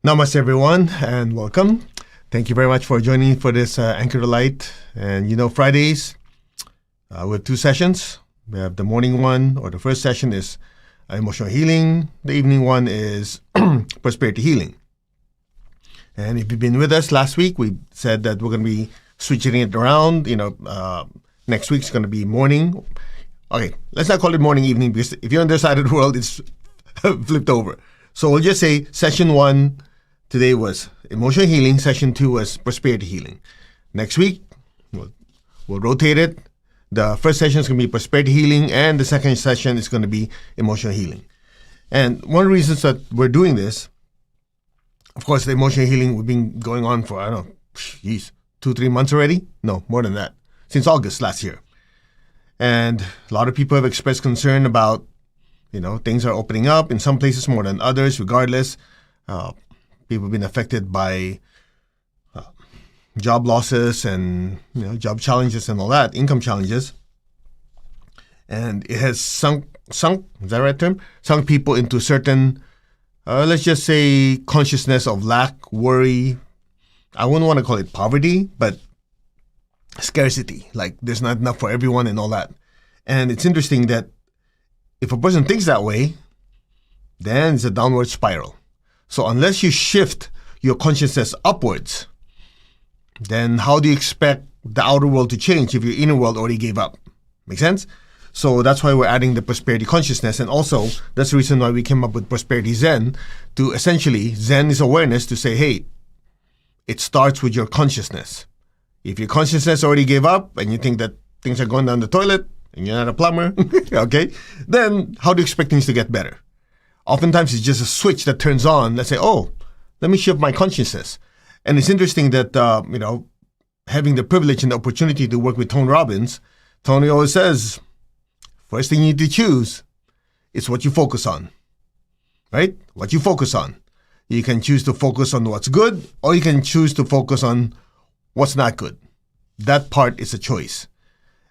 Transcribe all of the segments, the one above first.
Namaste, everyone, and welcome. Thank you very much for joining for this Anchor to Light. And Fridays, we have two sessions. We have the morning one, or the first session is emotional healing. The evening one is prosperity healing. And if you've been with us last week, we said that we're going to be switching it around. Next week's going to be morning. Okay, let's not call it morning, evening, because if you're on the other side of the world, it's flipped over. So we'll just say session 1 today was emotional healing. Session 2 was prosperity healing. Next week, we'll rotate it. The first session is going to be prosperity healing, and the second session is going to be emotional healing. And one of the reasons that we're doing this, of course, the emotional healing, we've been going on for, 2-3 months already? No, more than that. Since August last year. And a lot of people have expressed concern about, things are opening up in some places more than others. Regardless, people have been affected by job losses and job challenges and all that, income challenges. And it has sunk, is that the right term? Sunk people into certain, let's just say, consciousness of lack, worry. I wouldn't want to call it poverty, but scarcity. Like there's not enough for everyone and all that. And it's interesting that if a person thinks that way, then it's a downward spiral. So unless you shift your consciousness upwards, then how do you expect the outer world to change if your inner world already gave up? Make sense? So that's why we're adding the prosperity consciousness. And also, that's the reason why we came up with Prosperity Zen, to essentially, Zen is awareness to say, hey, it starts with your consciousness. If your consciousness already gave up and you think that things are going down the toilet and you're not a plumber, okay, then how do you expect things to get better? Oftentimes, it's just a switch that turns on. Let's say, oh, let me shift my consciousness. And it's interesting that, having the privilege and the opportunity to work with Tony Robbins, Tony always says, first thing you need to choose is what you focus on, right? What you focus on. You can choose to focus on what's good, or you can choose to focus on what's not good. That part is a choice.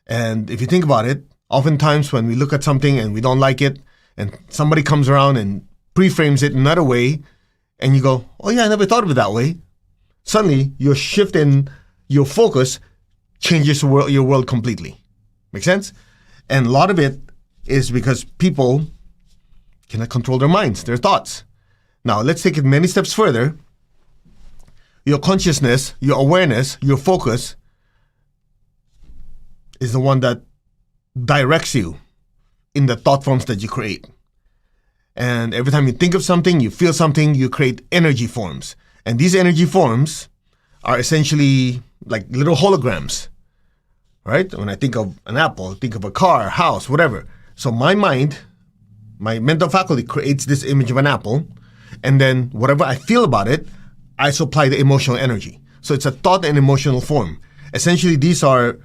And if you think about it, oftentimes when we look at something and we don't like it, and somebody comes around and pre-frames it another way, and you go, oh yeah, I never thought of it that way. Suddenly, your shift in your focus changes your world completely. Make sense? And a lot of it is because people cannot control their minds, their thoughts. Now, let's take it many steps further. Your consciousness, your awareness, your focus is the one that directs you in the thought forms that you create. And every time you think of something, you feel something, you create energy forms. And these energy forms are essentially like little holograms, right? When I think of an apple, think of a car, house, whatever. So my mind, my mental faculty creates this image of an apple, and then whatever I feel about it, I supply the emotional energy. So it's a thought and emotional form. Essentially, these are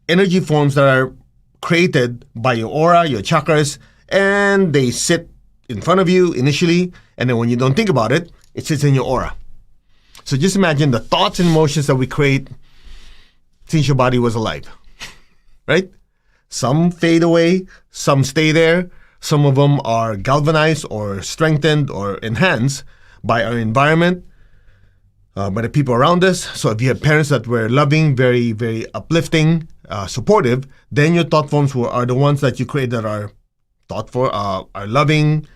energy forms that are created by your aura, your chakras, and they sit in front of you initially, and then when you don't think about it, it sits in your aura. So just imagine the thoughts and emotions that we create since your body was alive, right? Some fade away, some stay there. Some of them are galvanized or strengthened or enhanced by our environment, by the people around us. So if you have parents that were loving, very, very uplifting, supportive, then your thought forms are the ones that you create that are thoughtful, are loving,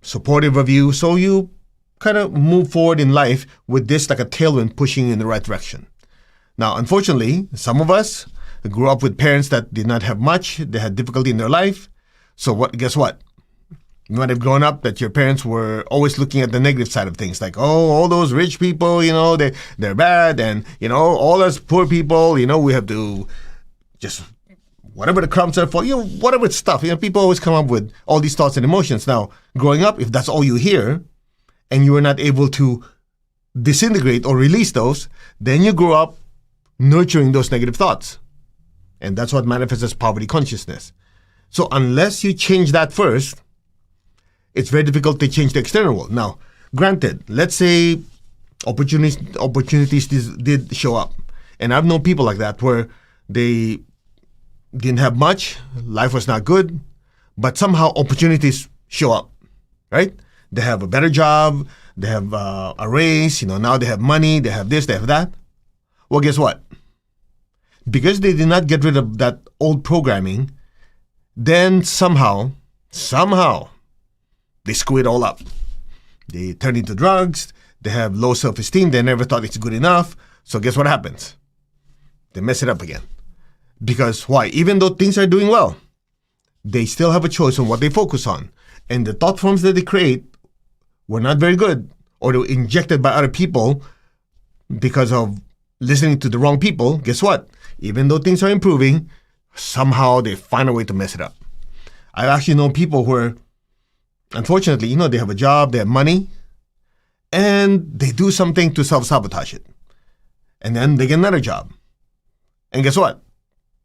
supportive of you. So you kind of move forward in life with this like a tailwind pushing you in the right direction. Now, unfortunately, some of us grew up with parents that did not have much. They had difficulty in their life. So guess what? You might have grown up that your parents were always looking at the negative side of things. Like, oh, all those rich people, they're bad. And, all us poor people, we have to just, whatever the crumbs are for, whatever stuff. People always come up with all these thoughts and emotions. Now, growing up, if that's all you hear, and you were not able to disintegrate or release those, then you grow up nurturing those negative thoughts. And that's what manifests as poverty consciousness. So unless you change that first, it's very difficult to change the external world. Now, granted, let's say opportunities did show up. And I've known people like that where they didn't have much, life was not good, but somehow opportunities show up, right? They have a better job, they have a raise, now they have money, they have this, they have that. Well, guess what? Because they did not get rid of that old programming, then somehow, they screw it all up. They turn into drugs, they have low self-esteem, they never thought it's good enough. So guess what happens? They mess it up again. Because why? Even though things are doing well, they still have a choice on what they focus on. And the thought forms that they create were not very good, or they were injected by other people because of listening to the wrong people. Guess what? Even though things are improving, somehow they find a way to mess it up. I've actually known people who are, unfortunately, they have a job, they have money, and they do something to self-sabotage it. And then they get another job. And guess what?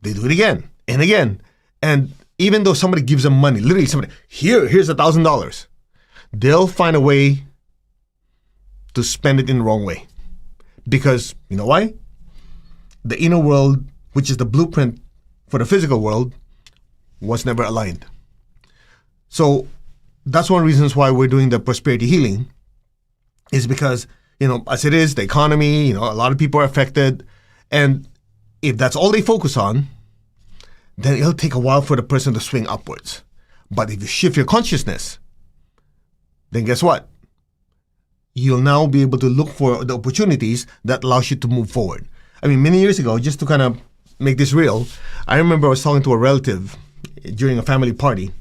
They do it again and again. And even though somebody gives them money, literally somebody, here's $1,000, they'll find a way to spend it in the wrong way. Because, you know why? The inner world, which is the blueprint for the physical world, was never aligned. So that's one of the reasons why we're doing the prosperity healing, is because, as it is, the economy, a lot of people are affected. And if that's all they focus on, then it'll take a while for the person to swing upwards. But if you shift your consciousness, then guess what? You'll now be able to look for the opportunities that allows you to move forward. I mean, many years ago, just to kind of make this real, I remember I was talking to a relative during a family party,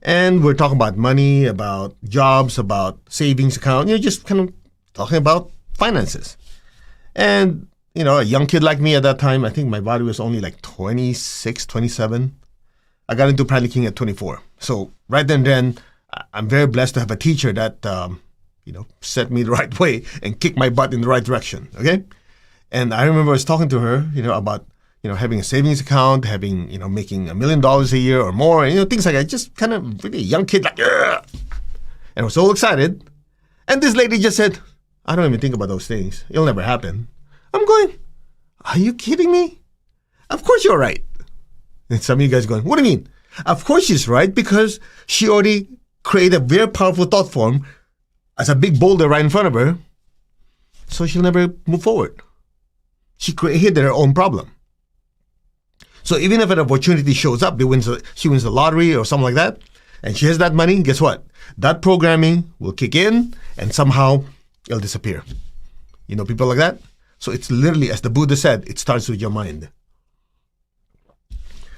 and we're talking about money, about jobs, about savings account, just kind of talking about finances. And, a young kid like me at that time, I think my body was only like 26, 27. I got into panicking at 24. So right then, I'm very blessed to have a teacher that, set me the right way and kicked my butt in the right direction, okay? And I remember I was talking to her, about, having a savings account, having, making $1 million a year or more, things like that. Just kind of really young kid, like, ugh! And I was so excited. And this lady just said, I don't even think about those things. It'll never happen. I'm going, are you kidding me? Of course you're right. And some of you guys going, what do you mean? Of course she's right, because she already created a very powerful thought form as a big boulder right in front of her. So she'll never move forward. She created her own problem. So even if an opportunity shows up, she wins the lottery or something like that, and she has that money, guess what? That programming will kick in and somehow it'll disappear. People like that? So it's literally, as the Buddha said, it starts with your mind.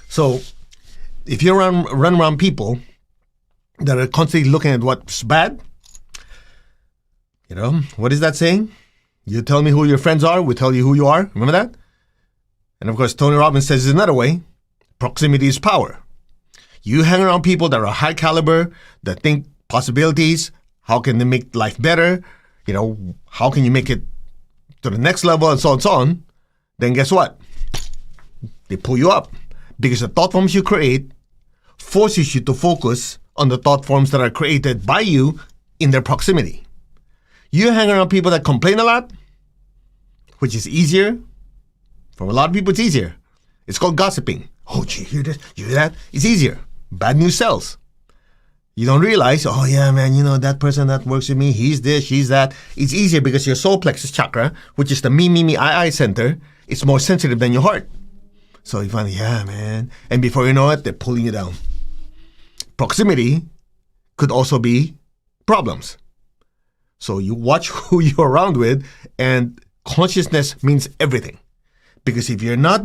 So if you run around people that are constantly looking at what's bad, what is that saying? You tell me who your friends are, we tell you who you are. Remember that? And of course, Tony Robbins says another way, proximity is power. You hang around people that are high caliber, that think possibilities, how can they make life better, how can you make it to the next level, and so on, then guess what? They pull you up. Because the thought forms you create forces you to focus on the thought forms that are created by you in their proximity. You hang around people that complain a lot, which is easier. For a lot of people, it's easier. It's called gossiping. Oh, did you hear this? You hear that? It's easier. Bad news sells. You don't realize, oh yeah, man, that person that works with me, he's this, she's that. It's easier because your solar plexus chakra, which is the me, I center, is more sensitive than your heart. So you find, yeah, man. And before you know it, they're pulling you down. Proximity could also be problems. So you watch who you're around with, and consciousness means everything. Because if you're not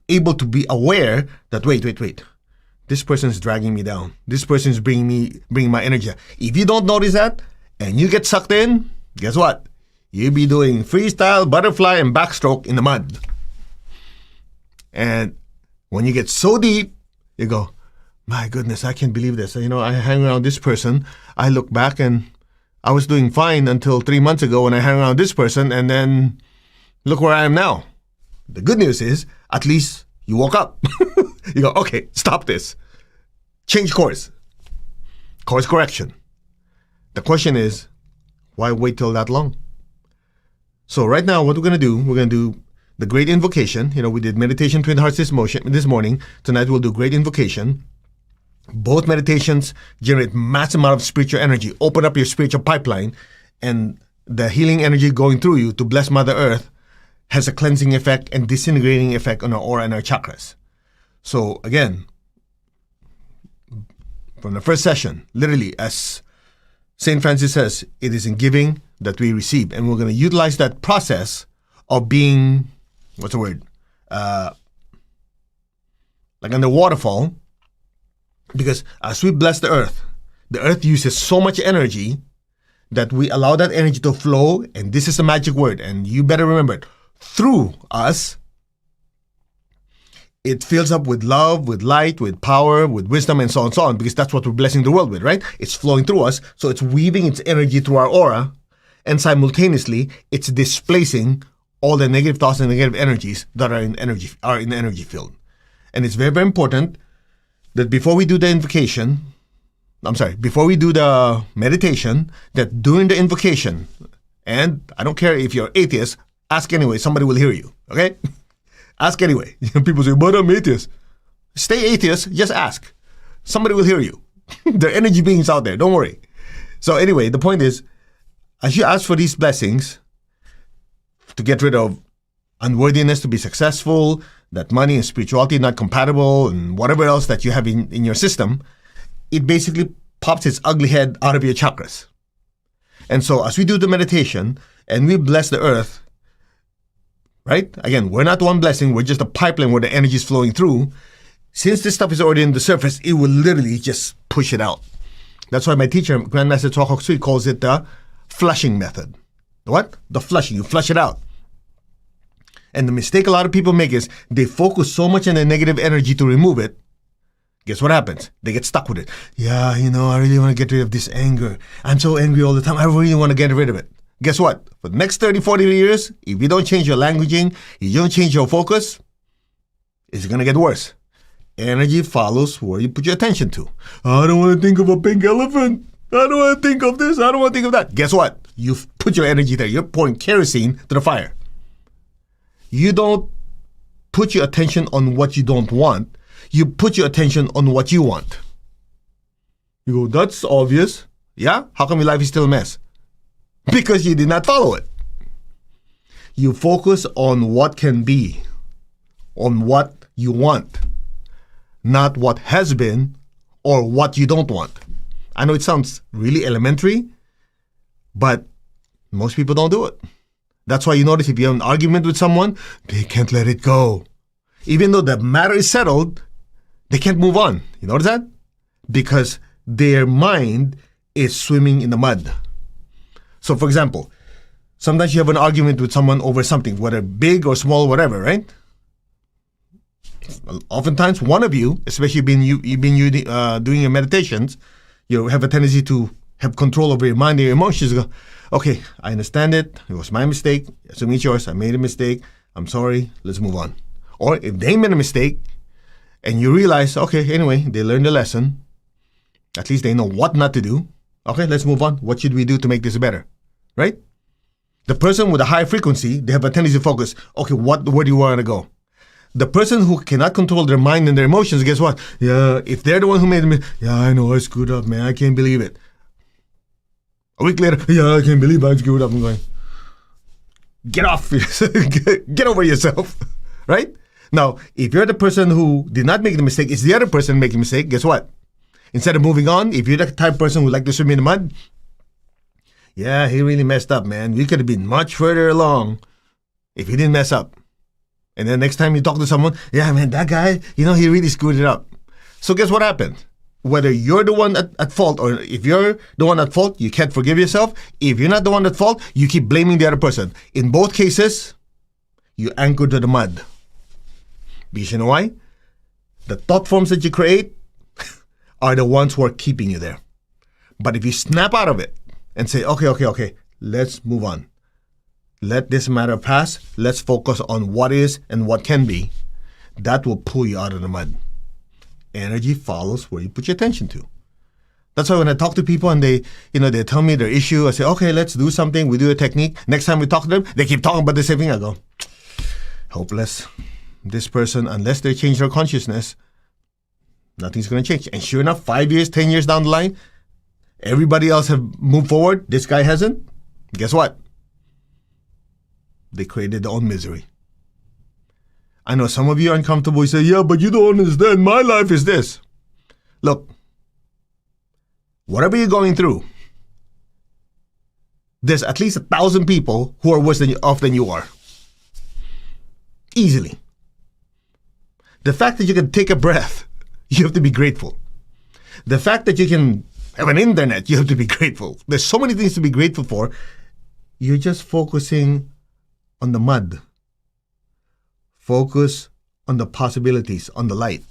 able to be aware that, wait, this person is dragging me down. This person is bringing my energy. If you don't notice that and you get sucked in, guess what? You'll be doing freestyle, butterfly, and backstroke in the mud. And when you get so deep, you go, my goodness, I can't believe this. I hang around this person. I look back and I was doing fine until 3 months ago when I hang around this person, and then look where I am now. The good news is, at least you woke up. You go, okay, stop this. Change course. Course correction. The question is, why wait till that long? So right now, what we're going to do the great invocation. We did meditation, Twin Hearts this morning. Tonight we'll do great invocation. Both meditations generate massive amount of spiritual energy. Open up your spiritual pipeline, and the healing energy going through you to bless Mother Earth has a cleansing effect and disintegrating effect on our aura and our chakras. So again, from the first session, literally, as St. Francis says, it is in giving that we receive. And we're going to utilize that process of being, what's the word? Like on the waterfall, because as we bless the earth uses so much energy that we allow that energy to flow. And this is a magic word, and you better remember it. Through us, it fills up with love, with light, with power, with wisdom, and so on, because that's what we're blessing the world with, right? It's flowing through us, so it's weaving its energy through our aura, and simultaneously, it's displacing all the negative thoughts and negative energies that are in the energy field. And it's very, very important that before we do the meditation, that during the invocation, and I don't care if you're atheist, ask anyway, somebody will hear you, okay? Ask anyway. People say, but I'm atheist. Stay atheist, just ask. Somebody will hear you. There are energy beings out there, don't worry. So anyway, the point is, as you ask for these blessings, to get rid of unworthiness to be successful, that money and spirituality are not compatible, and whatever else that you have in your system, it basically pops its ugly head out of your chakras. And so as we do the meditation, and we bless the earth, right? Again, we're not one blessing, we're just a pipeline where the energy is flowing through. Since this stuff is already in the surface, it will literally just push it out. That's why my teacher, Grandmaster Choa Kok Sui, calls it the flushing method. What? The flushing. You flush it out. And the mistake a lot of people make is they focus so much on the negative energy to remove it. Guess what happens? They get stuck with it. Yeah, I really want to get rid of this anger. I'm so angry all the time. I really want to get rid of it. Guess what? For the next 30, 40 years, if you don't change your languaging, if you don't change your focus, it's going to get worse. Energy follows where you put your attention to. I don't want to think of a pink elephant. I don't want to think of this. I don't want to think of that. Guess what? You've put your energy there. You're pouring kerosene to the fire. You don't put your attention on what you don't want. You put your attention on what you want. You go, that's obvious. Yeah? How come your life is still a mess? Because you did not follow it. You focus on what can be, on what you want, not what has been or what you don't want. I know it sounds really elementary, but most people don't do it. That's why you notice if you have an argument with someone, they can't let it go. Even though the matter is settled, they can't move on. You notice that? Because their mind is swimming in the mud. So for example, sometimes you have an argument with someone over something, whether big or small, whatever, right? Oftentimes, one of you, especially doing your meditations, you have a tendency to have control over your mind and your emotions. Go, okay, I understand it. It was my mistake. Assuming it's yours, I made a mistake. I'm sorry. Let's move on. Or if they made a mistake and you realize, okay, anyway, they learned the lesson. At least they know what not to do. Okay, let's move on. What should we do to make this better? right? The person with a high frequency, they have a tendency to focus. Okay, where do you want to go? The person who cannot control their mind and their emotions, guess what? Yeah, if they're the one who made them, yeah, I know I screwed up, man. I can't believe it. A week later, yeah, I can't believe I screwed up. I'm going, get off, get over yourself, right? Now, if you're the person who did not make the mistake, it's the other person making the mistake, guess what? Instead of moving on, if you're the type of person who like to swim in the mud, yeah, he really messed up, man. We could have been much further along if he didn't mess up. And then next time you talk to someone, yeah, man, that guy, he really screwed it up. So guess what happened? Whether you're the one at fault or if you're the one at fault, you can't forgive yourself. If you're not the one at fault, you keep blaming the other person. In both cases, you anchor to the mud. Because you know why? The thought forms that you create are the ones who are keeping you there. But if you snap out of it and say, okay, let's move on. Let this matter pass. Let's focus on what is and what can be. That will pull you out of the mud. Energy follows where you put your attention to. That's why when I talk to people and they tell me their issue, I say, okay, let's do something. We do a technique. Next time we talk to them, they keep talking about the same thing. I go, hopeless. This person, unless they change their consciousness, nothing's going to change. And sure enough, 5 years, 10 years down the line, everybody else have moved forward. This guy hasn't. Guess what? They created their own misery. I know some of you are uncomfortable. You say, yeah, but you don't understand. My life is this. Look, whatever you're going through, there's at least 1,000 people who are worse off than you are. Easily. The fact that you can take a breath, you have to be grateful. The fact that you can have an internet, you have to be grateful. There's so many things to be grateful for. You're just focusing on the mud. Focus on the possibilities, on the light.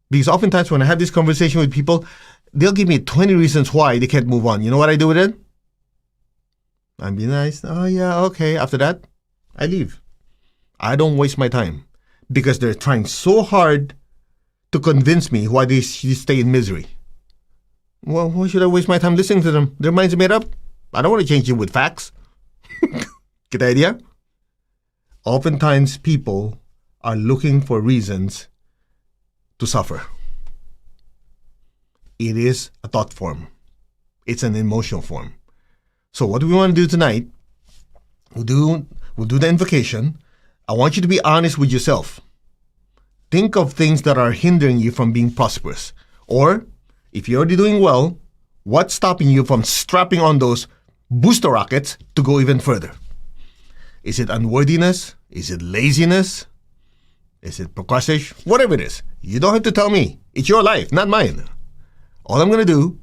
Because oftentimes when I have this conversation with people, they'll give me 20 reasons why they can't move on. You know what I do with it? I'd be nice. Oh, yeah, okay. After that, I leave. I don't waste my time because they're trying so hard to convince me why they should stay in misery. Well, why should I waste my time listening to them? Their minds are made up. I don't want to change it with facts. Get the idea? Oftentimes, people are looking for reasons to suffer. It is a thought form. It's an emotional form. So what do we want to do tonight? We'll do the invocation. I want you to be honest with yourself. Think of things that are hindering you from being prosperous. Or, if you're already doing well, what's stopping you from strapping on those booster rockets to go even further? Is it unworthiness? Is it laziness? Is it procrastination? Whatever it is, you don't have to tell me. It's your life, not mine. All I'm going to do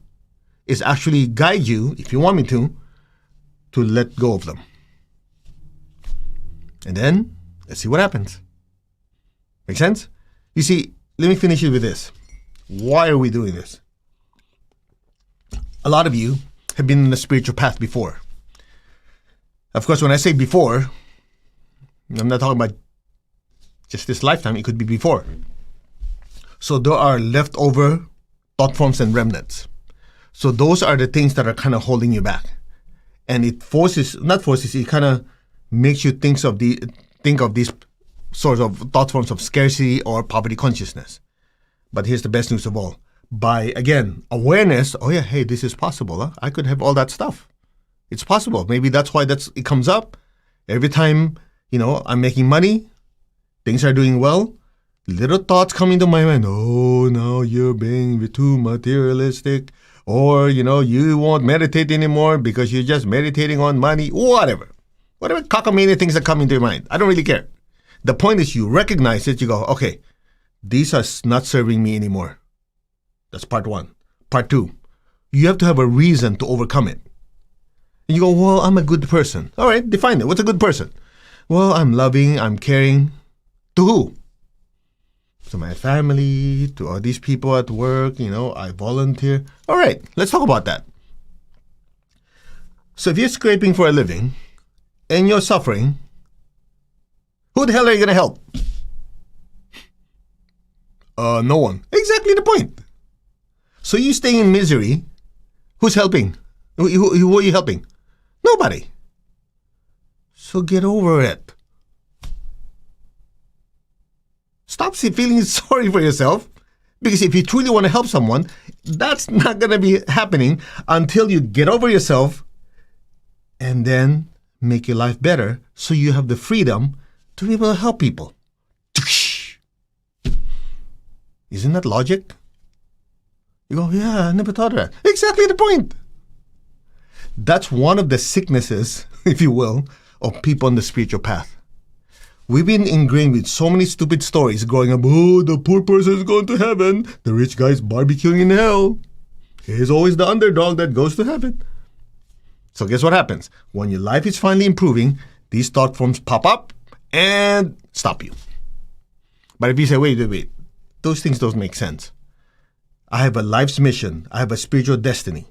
is actually guide you, if you want me to let go of them. And then, let's see what happens. Make sense? You see, let me finish it with this. Why are we doing this? A lot of you have been in the spiritual path before. Of course, when I say before, I'm not talking about just this lifetime. It could be before. So there are leftover thought forms and remnants. So those are the things that are kind of holding you back. And it it kind of makes you think of these sorts of thought forms of scarcity or poverty consciousness. But here's the best news of all. By, again, awareness, oh yeah, hey, this is possible. Huh? I could have all that stuff. It's possible. Maybe that's why it comes up. Every time, I'm making money, things are doing well, little thoughts come into my mind. Oh, now you're being too materialistic. Or, you won't meditate anymore because you're just meditating on money. Whatever cockamamie things that come into your mind. I don't really care. The point is you recognize it. You go, okay, these are not serving me anymore. That's part one. Part two, you have to have a reason to overcome it. And you go, well, I'm a good person. All right, define it. What's a good person? Well, I'm loving, I'm caring. To who? To my family, to all these people at work, I volunteer. All right, let's talk about that. So if you're scraping for a living and you're suffering, who the hell are you going to help? No one. Exactly the point. So you stay in misery, who's helping? Who are you helping? Nobody. So get over it. Stop feeling sorry for yourself, because if you truly want to help someone, that's not going to be happening until you get over yourself and then make your life better so you have the freedom to be able to help people. Isn't that logic? You go, yeah, I never thought of that. Exactly the point. That's one of the sicknesses, if you will, of people on the spiritual path. We've been ingrained with so many stupid stories growing up. Oh, the poor person is going to heaven. The rich guy is barbecuing in hell. He's always the underdog that goes to heaven. So guess what happens? When your life is finally improving, these thought forms pop up and stop you. But if you say, wait, those things don't make sense. I have a life's mission. I have a spiritual destiny.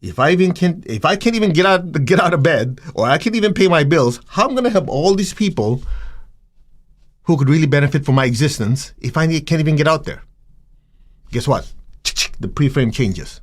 If I can't even get out of bed, or I can't even pay my bills, how am I going to help all these people who could really benefit from my existence if I can't even get out there? Guess what? The pre-frame changes.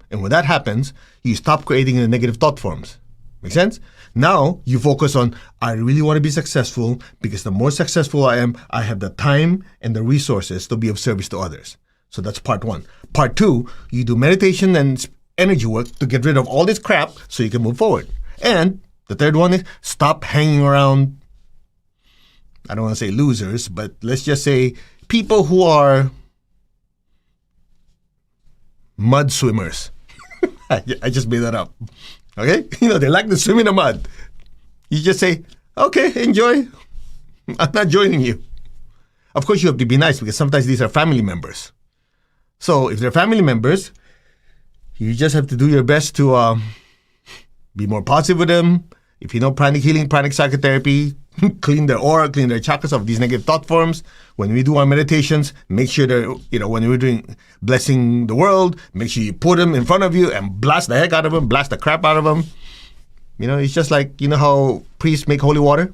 And when that happens, you stop creating the negative thought forms. Make sense? Now you focus on, I really want to be successful, because the more successful I am, I have the time and the resources to be of service to others. So that's part one. Part two, you do meditation and energy work to get rid of all this crap so you can move forward. And the third one is stop hanging around, I don't want to say losers, but let's just say people who are mud swimmers. I just made that up. Okay? They like to swim in the mud. You just say, okay, enjoy. I'm not joining you. Of course, you have to be nice, because sometimes these are family members. So if they're family members, you just have to do your best to be more positive with them. If you know pranic healing, pranic psychotherapy, clean their aura, clean their chakras of these negative thought forms. When we do our meditations, make sure that, when we're doing blessing the world, make sure you put them in front of you and blast the heck out of them, blast the crap out of them. It's just like, how priests make holy water?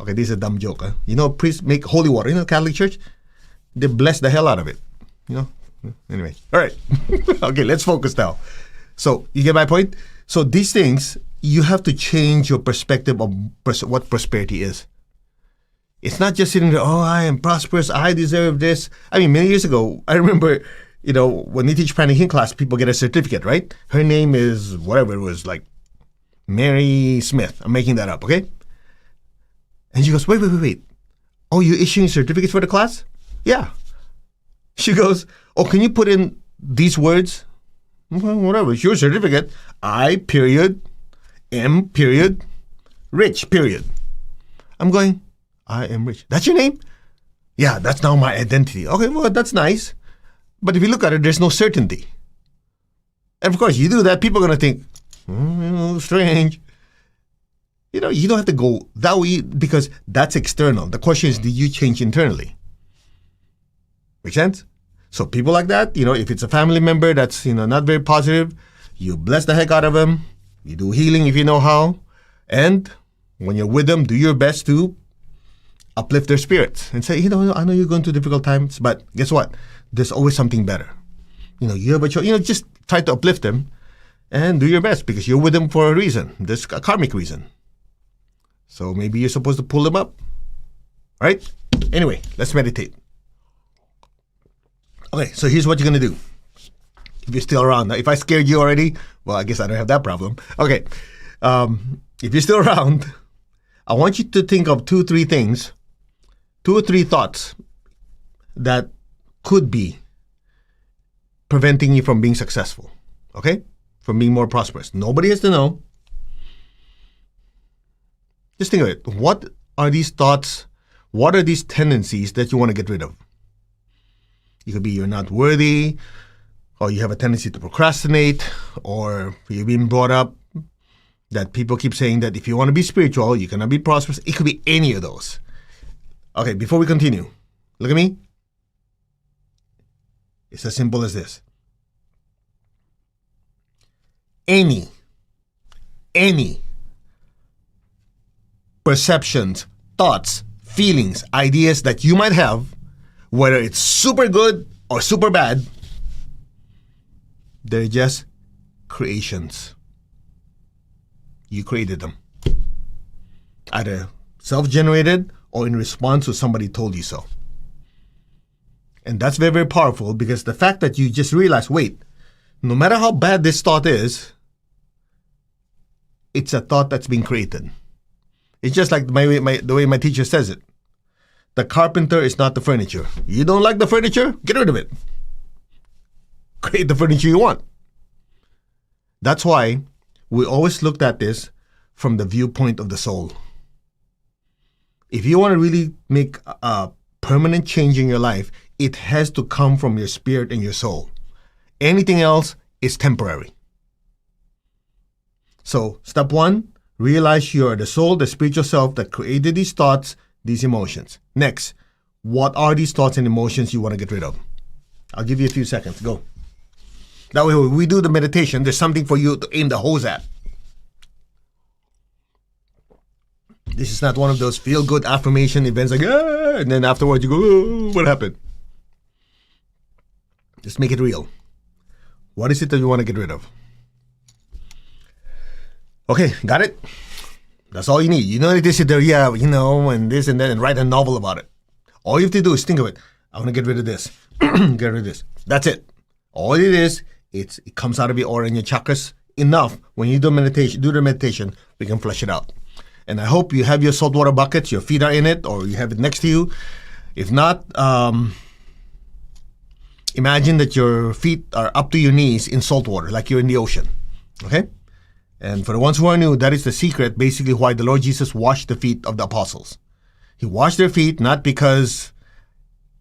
Okay, this is a dumb joke. Priests make holy water. Catholic Church, they bless the hell out of it. Anyway, all right. Okay, let's focus now. So you get my point? So these things, you have to change your perspective of what prosperity is. It's not just sitting there, oh, I am prosperous, I deserve this. Many years ago, I remember, when they teach pranic healing class, people get a certificate, right? Her name is whatever it was, like Mary Smith. I'm making that up, okay? And she goes, wait. Oh, you're issuing certificates for the class? Yeah. She goes, oh, can you put in these words? Well, whatever, it's your certificate. I, period, am, period, rich, period. I'm going, I am rich. That's your name? Yeah, that's now my identity. Okay, well, that's nice. But if you look at it, there's no certainty. And of course, you do that, people are going to think, strange. You don't have to go that way, because that's external. The question is, did you change internally? Make sense? So people like that, if it's a family member that's, not very positive, you bless the heck out of them. You do healing if you know how. And when you're with them, do your best to uplift their spirits and say, I know you're going through difficult times, but guess what? There's always something better. You have a choice. Just try to uplift them and do your best, because you're with them for a reason. There's a karmic reason. So maybe you're supposed to pull them up. All right? Anyway, let's meditate. Okay, so here's what you're going to do. If you're still around. Now, if I scared you already, well, I guess I don't have that problem. Okay, if you're still around, I want you to think of 2 or 3 things, 2 or 3 thoughts that could be preventing you from being successful, okay? From being more prosperous. Nobody has to know. Just think of it. What are these thoughts? What are these tendencies that you want to get rid of? It could be you're not worthy, or you have a tendency to procrastinate, or you've been brought up that people keep saying that if you want to be spiritual, you cannot be prosperous. It could be any of those. Okay, before we continue, look at me. It's as simple as this. Any perceptions, thoughts, feelings, ideas that you might have, whether it's super good or super bad, they're just creations. You created them. Either self-generated or in response to somebody told you so. And that's very, very powerful, because the fact that you just realize, wait, no matter how bad this thought is, it's a thought that's been created. It's just like the way my teacher says it. The carpenter is not the furniture. You don't like the furniture? Get rid of it. Create the furniture you want. That's why we always looked at this from the viewpoint of the soul. If you want to really make a permanent change in your life, it has to come from your spirit and your soul. Anything else is temporary. So, step one, realize you are the soul, the spiritual self that created these thoughts, these emotions. Next, what are these thoughts and emotions you want to get rid of? I'll give you a few seconds. Go. That way, when we do the meditation, there's something for you to aim the hose at. This is not one of those feel-good affirmation events like, ah, and then afterwards you go, oh, what happened? Just make it real. What is it that you want to get rid of? Okay, got it? That's all you need. You don't need to sit there, yeah, and this and that, and write a novel about it. All you have to do is think of it. I want to get rid of this. Get rid of this. That's it. All it is, it comes out of your aura and your chakras enough. When you do the meditation, we can flush it out. And I hope you have your saltwater buckets, your feet are in it, or you have it next to you. If not, imagine that your feet are up to your knees in salt water, like you're in the ocean. Okay? And for the ones who are new, that is the secret, basically why the Lord Jesus washed the feet of the apostles. He washed their feet not because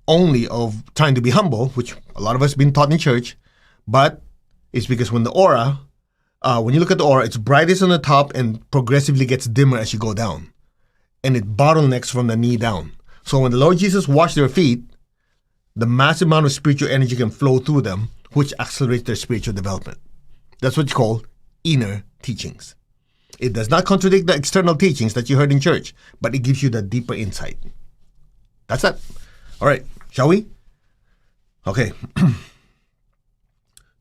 only of trying to be humble, which a lot of us have been taught in church, but it's because when the aura, when you look at the aura, it's brightest on the top and progressively gets dimmer as you go down. And it bottlenecks from the knee down. So when the Lord Jesus washed their feet, the massive amount of spiritual energy can flow through them, which accelerates their spiritual development. That's what you call inner teachings. It does not contradict the external teachings that you heard in church, but it gives you the deeper insight. That's it. All right, shall we? Okay.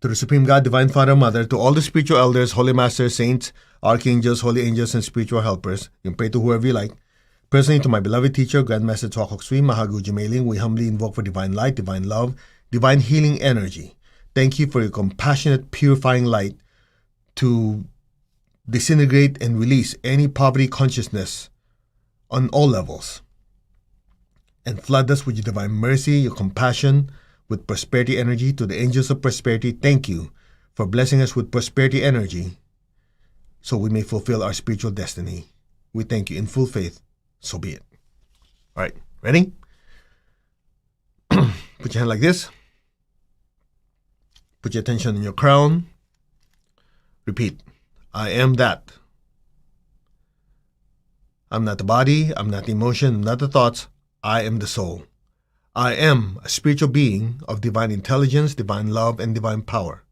To the Supreme God, Divine Father, Mother, to all the spiritual elders, holy masters, saints, archangels, holy angels, and spiritual helpers, you can pray to whoever you like. Personally, to my beloved teacher, Grandmaster Choa Kok Sui, Mahaguju Meiling, we humbly invoke for divine light, divine love, divine healing energy. Thank you for your compassionate, purifying light to disintegrate and release any poverty consciousness on all levels. And flood us with your divine mercy, your compassion, with prosperity energy. To the angels of prosperity, thank you for blessing us with prosperity energy so we may fulfill our spiritual destiny. We thank you in full faith. So be it. All right, ready? Put your hand like this. Put your attention on your crown. Repeat. I am that. I'm not the body. I'm not the emotion. I'm not the thoughts. I am the soul. I am a spiritual being of divine intelligence, divine love, and divine power.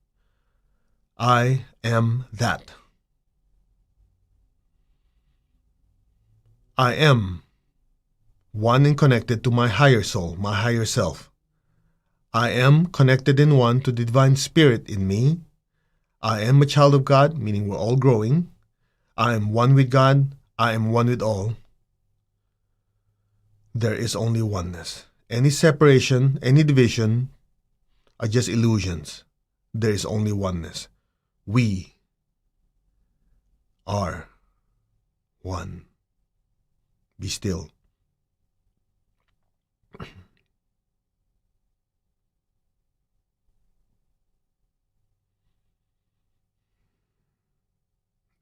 I am that. I am one and connected to my higher soul, my higher self. I am connected in one to the divine spirit in me. I am a child of God, meaning we're all growing. I am one with God. I am one with all. There is only oneness. Any separation, any division are just illusions. There is only oneness. We are one. Be still.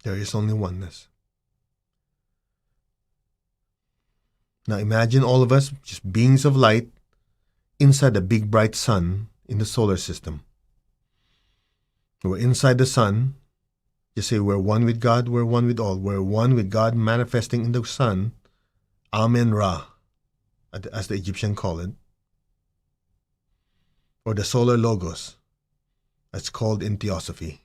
There is only oneness. Now imagine all of us, just beings of light, inside the big bright sun in the solar system. We're inside the sun. Just say we're one with God, we're one with all. We're one with God manifesting in the sun. Amen Ra, as the Egyptians call it. Or the solar logos, that's called in Theosophy.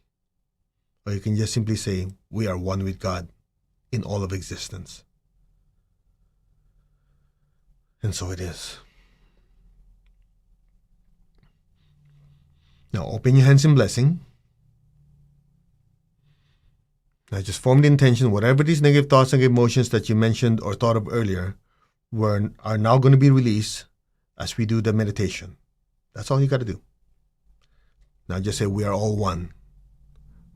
Or you can just simply say, we are one with God in all of existence. And so it is. Now open your hands in blessing. Now just form the intention, whatever these negative thoughts and emotions that you mentioned or thought of earlier are now going to be released as we do the meditation. That's all you got to do. Now just say, we are all one.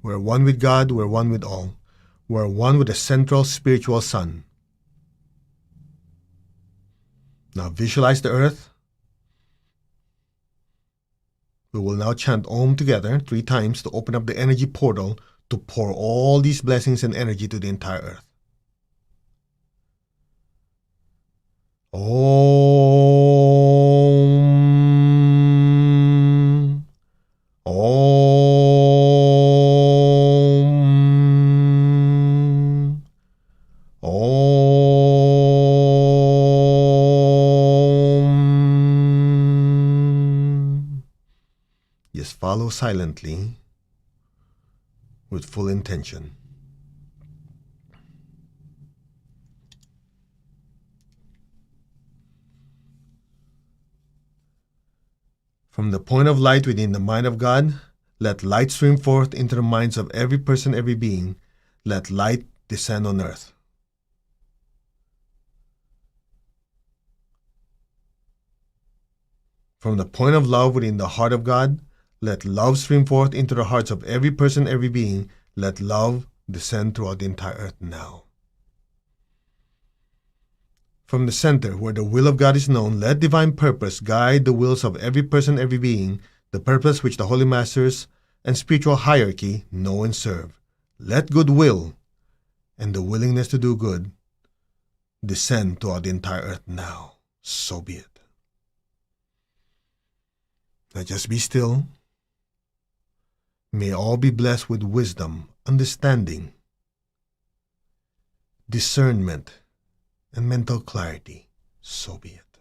We're one with God. We're one with all. We're one with the central spiritual sun. Now visualize the earth. We will now chant Om together 3 times to open up the energy portal to pour all these blessings and energy to the entire earth. Om. Om. Om. Just follow silently with full intention. From the point of light within the mind of God, let light stream forth into the minds of every person, every being. Let light descend on earth. From the point of love within the heart of God, let love stream forth into the hearts of every person, every being. Let love descend throughout the entire earth now. From the center, where the will of God is known, let divine purpose guide the wills of every person, every being, the purpose which the Holy Masters and spiritual hierarchy know and serve. Let goodwill and the willingness to do good descend throughout the entire earth now. So be it. Now just be still. May all be blessed with wisdom, understanding, discernment, and mental clarity. So be it.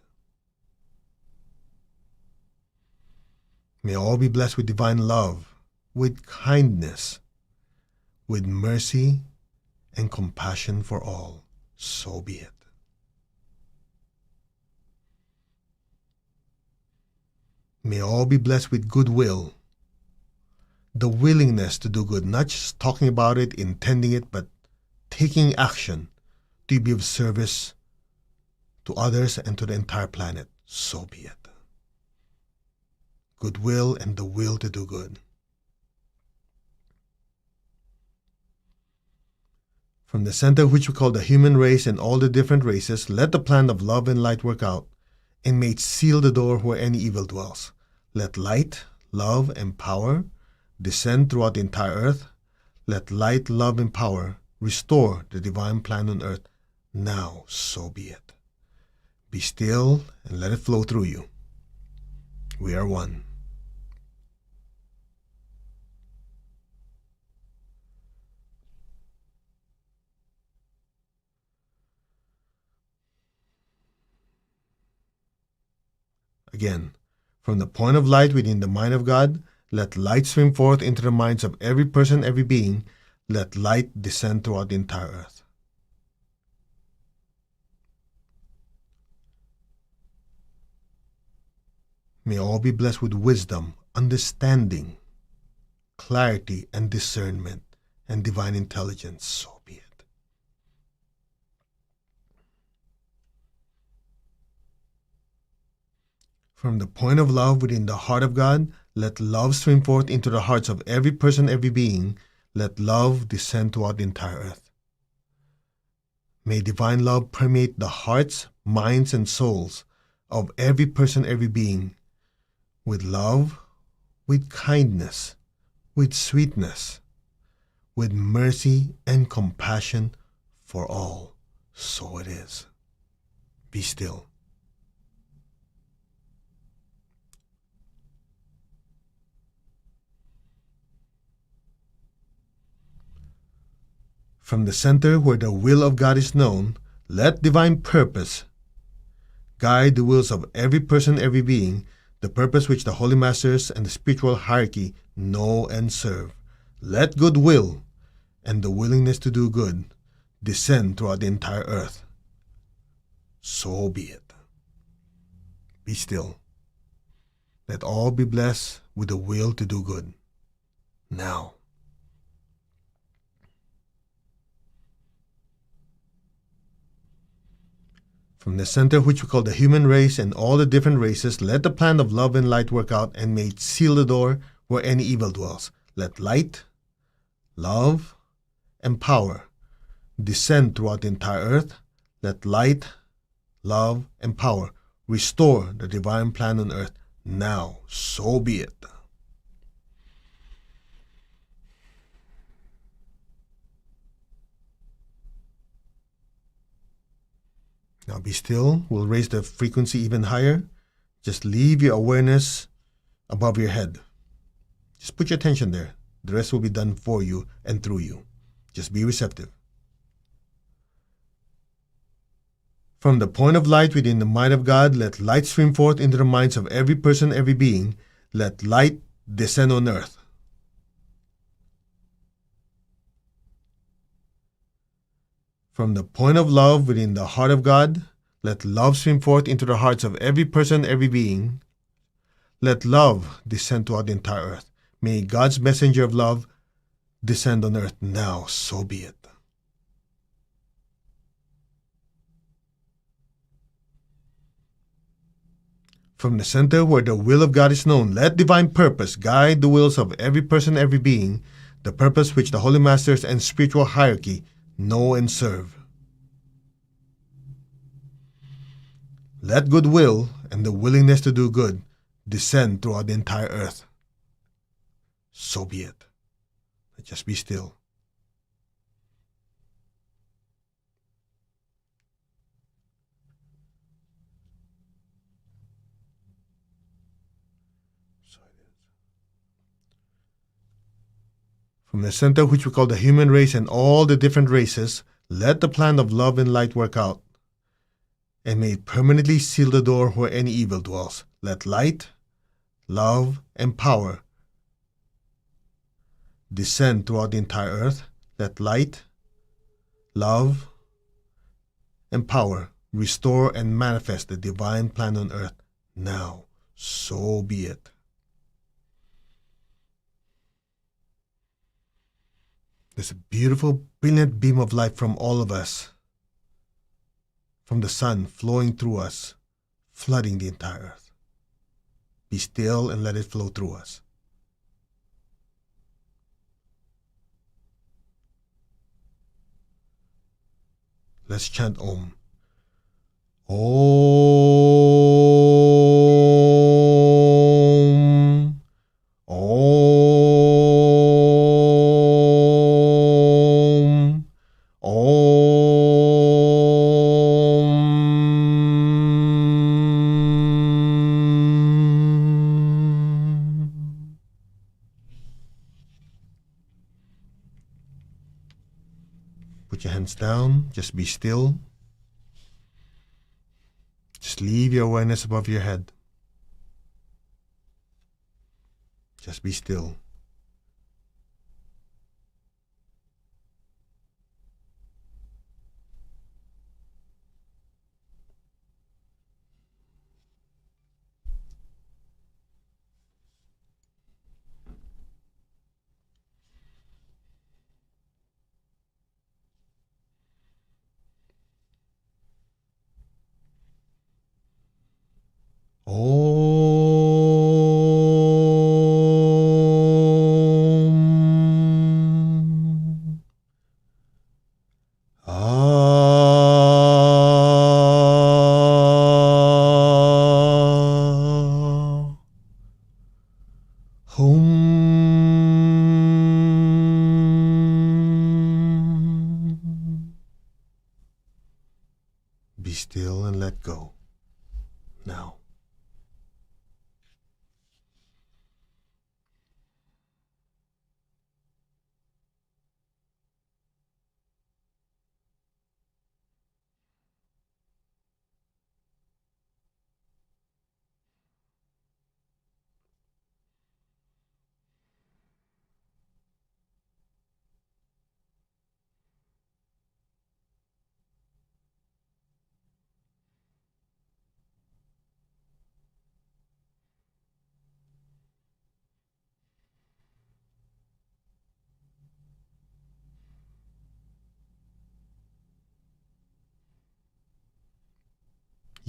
May all be blessed with divine love, with kindness, with mercy and compassion for all. So be it. May all be blessed with goodwill, the willingness to do good, not just talking about it, intending it, but taking action to be of service to others and to the entire planet. So be it. Goodwill and the will to do good. From the center, which we call the human race and all the different races, let the plan of love and light work out, and may it seal the door where any evil dwells. Let light, love, and power descend throughout the entire earth. Let light, love, and power restore the divine plan on earth. Now, so be it. Be still and let it flow through you. We are one. Again, from the point of light within the mind of God, let light stream forth into the minds of every person, every being. Let light descend throughout the entire earth. May all be blessed with wisdom, understanding, clarity, and discernment, and divine intelligence. So be it. From the point of love within the heart of God, let love stream forth into the hearts of every person, every being. Let love descend throughout the entire earth. May divine love permeate the hearts, minds, and souls of every person, every being, with love, with kindness, with sweetness, with mercy and compassion for all. So it is. Be still. From the center where the will of God is known, let divine purpose guide the wills of every person, every being, the purpose which the Holy Masters and the spiritual hierarchy know and serve. Let goodwill and the willingness to do good descend throughout the entire earth. So be it. Be still. Let all be blessed with the will to do good. Now. From the center, which we call the human race and all the different races, let the plan of love and light work out, and may it seal the door where any evil dwells. Let light, love, and power descend throughout the entire earth. Let light, love, and power restore the divine plan on earth. Now, so be it. Now be still. We'll raise the frequency even higher. Just leave your awareness above your head. Just put your attention there. The rest will be done for you and through you. Just be receptive. From the point of light within the mind of God, let light stream forth into the minds of every person, every being. Let light descend on earth. From the point of love within the heart of God, let love stream forth into the hearts of every person, every being. Let love descend throughout the entire earth. May God's messenger of love descend on earth now, so be it. From the center where the will of God is known, let divine purpose guide the wills of every person, every being, the purpose which the Holy Masters and spiritual hierarchy know and serve. Let goodwill and the willingness to do good descend throughout the entire earth. So be it. Just be still. From the center, which we call the human race and all the different races, let the plan of love and light work out, and may it permanently seal the door where any evil dwells. Let light, love, and power descend throughout the entire earth. Let light, love, and power restore and manifest the divine plan on earth. Now, so be it. There's a beautiful, brilliant beam of light from all of us, from the sun flowing through us, flooding the entire earth. Be still and let it flow through us. Let's chant Om. Om. Om. Om. Put your hands down. Just be still. Just leave your awareness above your head. Just be still. Om. Ah. Hum. Be still and let go. Now.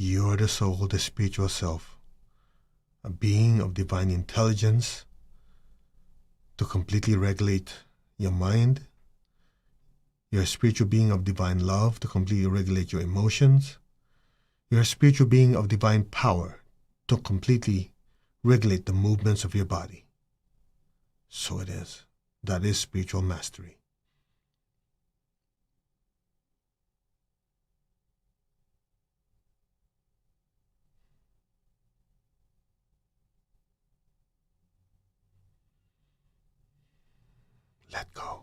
You're the soul, the spiritual self, a being of divine intelligence to completely regulate your mind. You're a spiritual being of divine love to completely regulate your emotions. You're a spiritual being of divine power to completely regulate the movements of your body. So it is. That is spiritual mastery. Let go.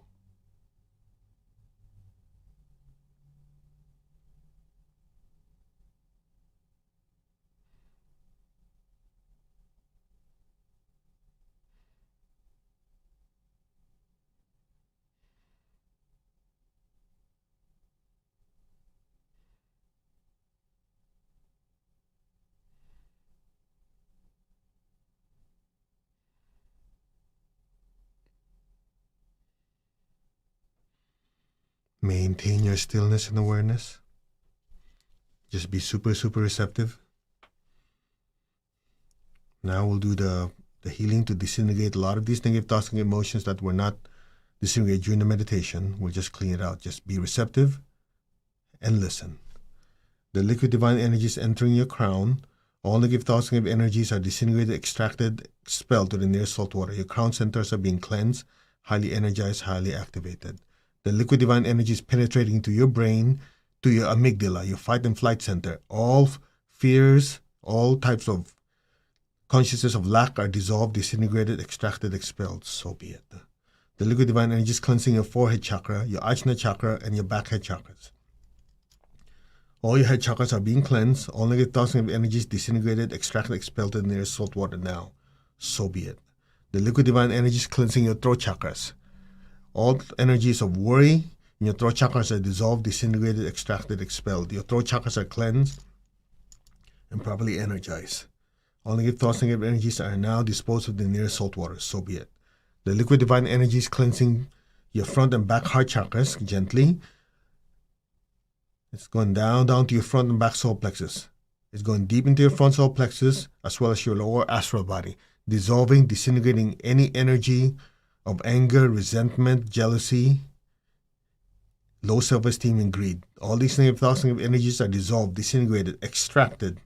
Maintain your stillness and awareness. Just be super receptive. Now we'll do the healing to disintegrate a lot of these negative thoughts and emotions that were not disintegrated during the meditation. We'll just clean it out. Just be receptive and listen. The liquid divine energy is entering your crown. All negative thoughts and negative energies are disintegrated, extracted, expelled to the nearest salt water. Your crown centers are being cleansed, highly energized, highly activated. The liquid divine energy is penetrating to your brain, to your amygdala, your fight and flight center. All fears, all types of consciousness of lack are dissolved, disintegrated, extracted, expelled. So be it. The liquid divine energy is cleansing your forehead chakra, your ajna chakra, and your back head chakras. All your head chakras are being cleansed. All negative thoughts and energies disintegrated, extracted, expelled to the nearest salt water now. So be it. The liquid divine energy is cleansing your throat chakras. All energies of worry in your throat chakras are dissolved, disintegrated, extracted, expelled. Your throat chakras are cleansed and properly energized. All negative thoughts and negative energies are now disposed of the nearest salt water. So be it. The liquid divine energy is cleansing your front and back heart chakras gently. It's going down to your front and back solar plexus. It's going deep into your front solar plexus as well as your lower astral body, dissolving, disintegrating any energy of anger, resentment, jealousy, low self-esteem, and greed. All these negative thoughts and negative energies are dissolved, disintegrated, extracted,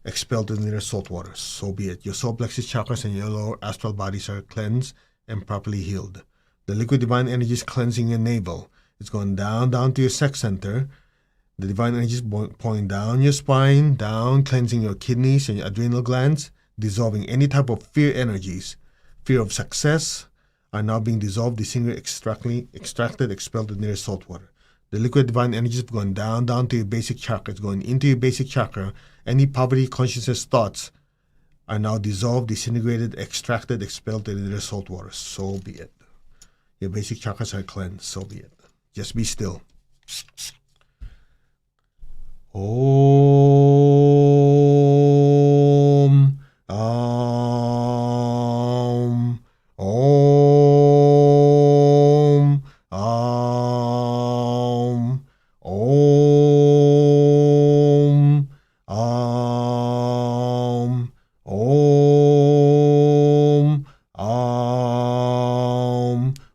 expelled to the nearest salt water. So be it. Your solar plexus chakras and your lower astral bodies are cleansed and properly healed. The liquid divine energy is cleansing your navel. It's going down to your sex center. The divine energy is pouring down your spine, down, cleansing your kidneys and your adrenal glands, dissolving any type of fear energies. Fear of success are now being dissolved, disintegrated, extracted, expelled to the nearest salt water. The liquid divine energy is going down to your basic chakra. It's going into your basic chakra. Any poverty consciousness thoughts are now dissolved, disintegrated, extracted, expelled to the nearest salt water. So be it. Your basic chakras are cleansed. So be it. Just be still. Om. Om. Om. Om. Om. Om. Om.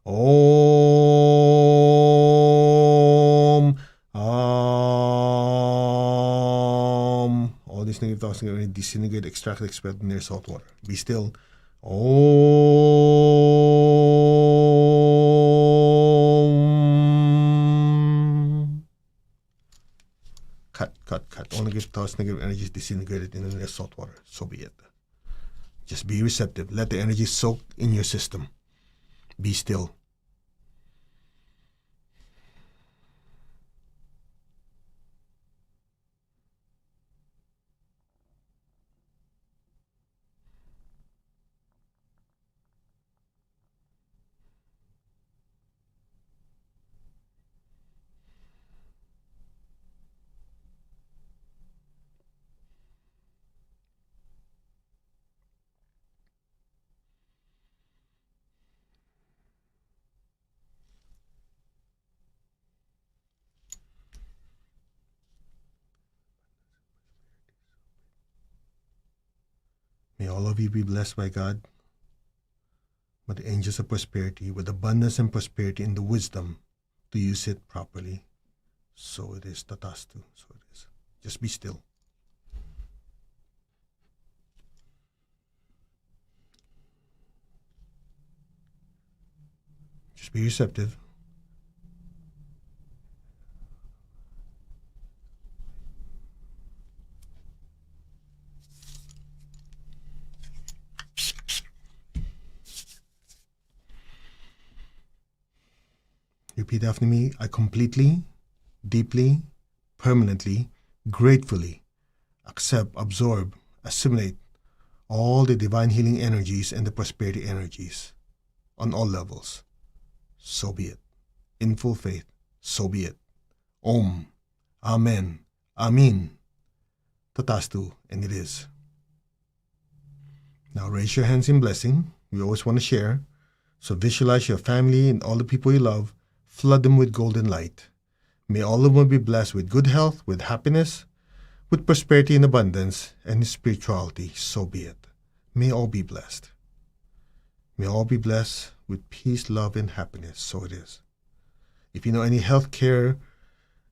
Om. Om. All these negative thoughts are going to disintegrate, extract, expel near salt water. Be still. Om. Cut. All negative thoughts, negative energy is disintegrated in the near salt water. So be it. Just be receptive. Let the energy soak in your system. Be still. May all of you be blessed by God, by the angels of prosperity, with abundance and prosperity and the wisdom to use it properly. So it is, tatastu. So it is. Just be still. Just be receptive. Repeat after me. I completely, deeply, permanently, gratefully accept, absorb, assimilate all the divine healing energies and the prosperity energies on all levels. So be it. In full faith, so be it. Om, Amen, Amin, Tatastu, and it is. Now raise your hands in blessing. We always want to share. So visualize your family and all the people you love. Flood them with golden light. May all of them be blessed with good health, with happiness, with prosperity and abundance, and spirituality. So be it. May all be blessed. May all be blessed with peace, love, and happiness. So it is. If you know any healthcare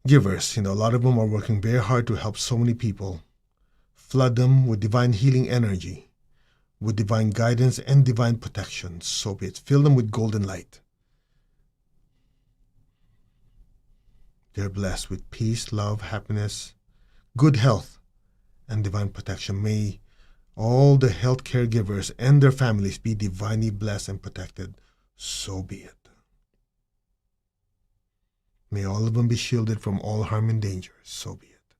givers, a lot of them are working very hard to help so many people. Flood them with divine healing energy, with divine guidance and divine protection. So be it. Fill them with golden light. They're blessed with peace, love, happiness, good health, and divine protection. May all the health caregivers and their families be divinely blessed and protected. So be it. May all of them be shielded from all harm and danger. So be it.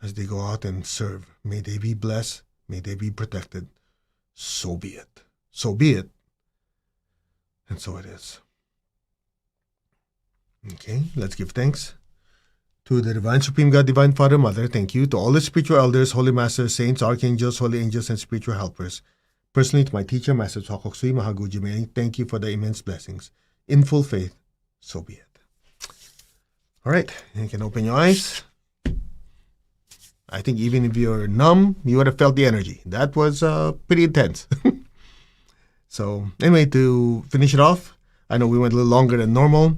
As they go out and serve, may they be blessed. May they be protected. So be it. So be it. And so it is. Okay, let's give thanks to the Divine Supreme God, Divine Father, Mother. Thank you to all the spiritual elders, holy masters, saints, archangels, holy angels, and spiritual helpers. Personally, to my teacher, Master Chokkok Sui Mahaguji Mei, thank you for the immense blessings. In full faith, so be it. All right, you can open your eyes. I think even if you're numb, you would have felt the energy. That was pretty intense. So anyway, to finish it off, I know we went a little longer than normal.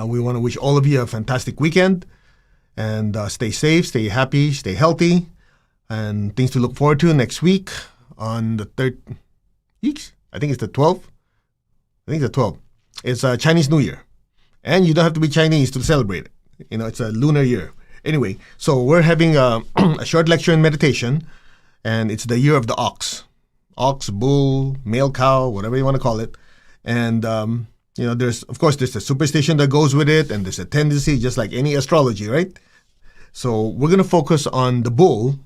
We want to wish all of you a fantastic weekend, and stay safe, stay happy, stay healthy, and things to look forward to next week on the 3rd. I think it's the 12th. It's Chinese New Year, and you don't have to be Chinese to celebrate it. It's a lunar year. Anyway, so we're having a short lecture and meditation, and it's the year of the ox. Ox, bull, male cow, whatever you want to call it. And there's a superstition that goes with it, and there's a tendency, just like any astrology, right? So we're going to focus on the bull.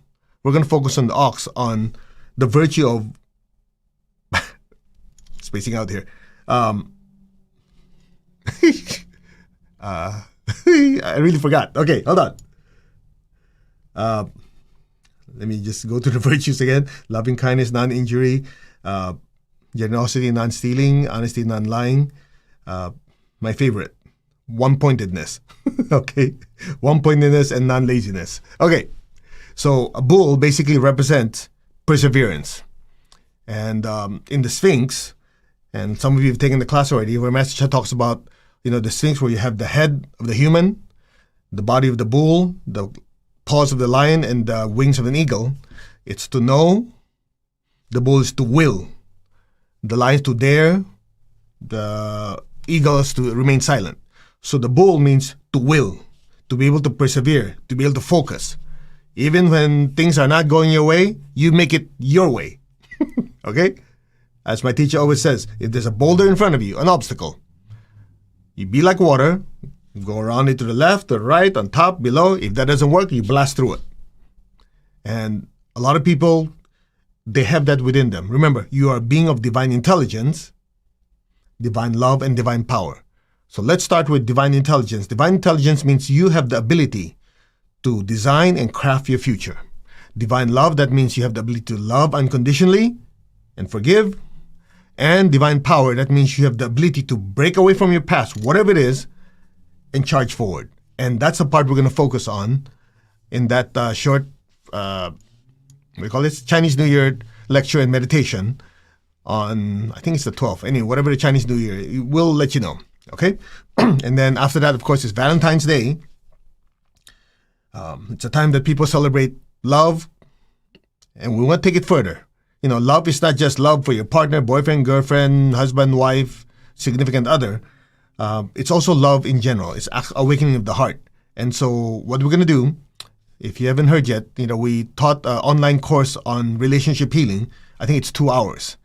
We're going to focus on the ox, on the virtue of spacing out here. I really forgot. Okay, hold on. Let me just go to the virtues again. Loving kindness, non-injury, generosity, non-stealing, honesty, non-lying. My favorite, one-pointedness. Okay, one-pointedness and non-laziness. Okay, so a bull basically represents perseverance. And in the Sphinx, and some of you have taken the class already, where Master Cha talks about, the Sphinx, where you have the head of the human, the body of the bull, the paws of the lion, and the wings of an eagle. It's to know, the bull is to will, the lion is to dare, the eagle is to remain silent. So the bull means to will, to be able to persevere, to be able to focus. Even when things are not going your way, you make it your way. Okay? As my teacher always says, if there's a boulder in front of you, an obstacle, you be like water, you go around it to the left, to the right, on top, below. If that doesn't work, you blast through it. And a lot of people, they have that within them. Remember, you are a being of divine intelligence, divine love, and divine power. So let's start with divine intelligence. Divine intelligence means you have the ability to design and craft your future. Divine love, that means you have the ability to love unconditionally and forgive. And divine power, that means you have the ability to break away from your past, whatever it is, and charge forward. And that's the part we're going to focus on in that short we call it Chinese New Year lecture and meditation on, I think it's the 12th. Anyway, whatever the Chinese New Year, we'll let you know. Okay? And then after that, of course, is Valentine's Day. It's a time that people celebrate love, and we want to take it further. You know, love is not just love for your partner, boyfriend, girlfriend, husband, wife, significant other. It's also love in general. It's awakening of the heart. And so what we're going to do, if you haven't heard yet, you know, we taught an online course on relationship healing. I think it's 2 hours.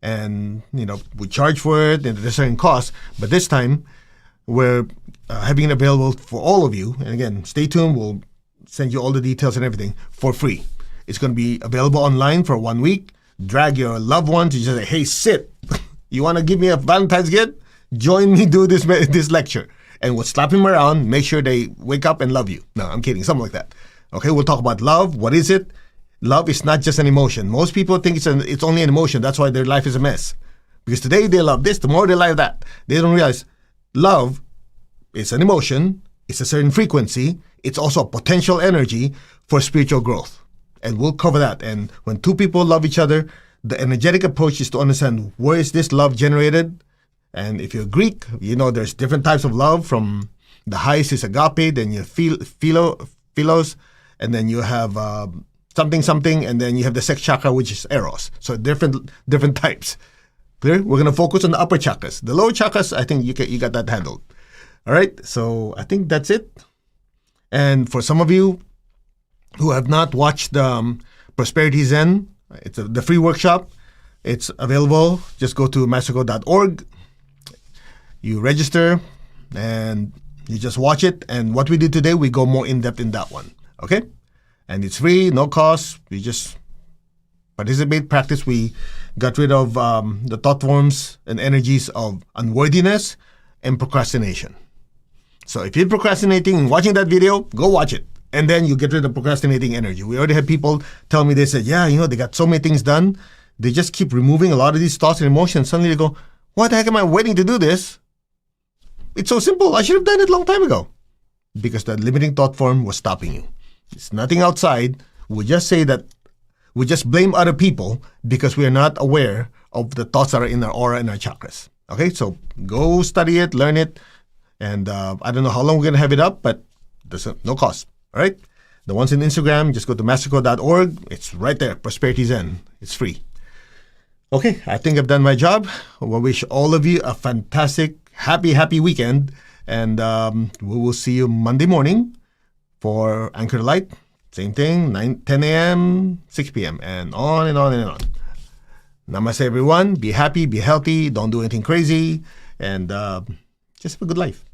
And, you know, we charge for it and there's a certain cost. But this time, we're having it available for all of you. And again, stay tuned. We'll send you all the details and everything for free. It's going to be available online for 1 week. Drag your loved ones. You just say, hey, sit. You want to give me a Valentine's gift? Join me do this lecture. And we'll slap him around, make sure they wake up and love you. No, I'm kidding. Something like that. Okay, we'll talk about love. What is it? Love is not just an emotion. Most people think it's only an emotion. That's why their life is a mess. Because today they love this, tomorrow they love that. They don't realize love is an emotion. It's a certain frequency. It's also a potential energy for spiritual growth. And we'll cover that. And when two people love each other, the energetic approach is to understand where is this love generated. And if you're Greek, you know there's different types of love. From the highest is agape, then you philos, and then you have something, and then you have the sex chakra, which is eros. So different types. Clear? We're going to focus on the upper chakras. The lower chakras, I think you got that handled. All right, so I think that's it. And for some of you who have not watched Prosperity Zen, it's the free workshop. It's available. Just go to mastercode.org. You register, and you just watch it. And what we did today, we go more in-depth in that one. Okay? And it's free, no cost. We just participate, practice. We got rid of the thought forms and energies of unworthiness and procrastination. So if you're procrastinating and watching that video, go watch it. And then you get rid of procrastinating energy. We already had people tell me, they said, yeah, you know, they got so many things done. They just keep removing a lot of these thoughts and emotions. Suddenly they go, why the heck am I waiting to do this? It's so simple. I should have done it a long time ago. Because that limiting thought form was stopping you. It's nothing outside. We just say that we just blame other people because we are not aware of the thoughts that are in our aura and our chakras. Okay, so go study it, learn it. And I don't know how long we're going to have it up, but there's no cost. All right? The ones in Instagram, just go to mastercode.org. It's right there, Prosperity Zen. It's free. Okay, I think I've done my job. I wish all of you a fantastic, happy weekend. And we will see you Monday morning for Anchor Light. Same thing, 10 a.m., 6 p.m., and on and on and on. Namaste, everyone. Be happy, be healthy. Don't do anything crazy. And just have a good life.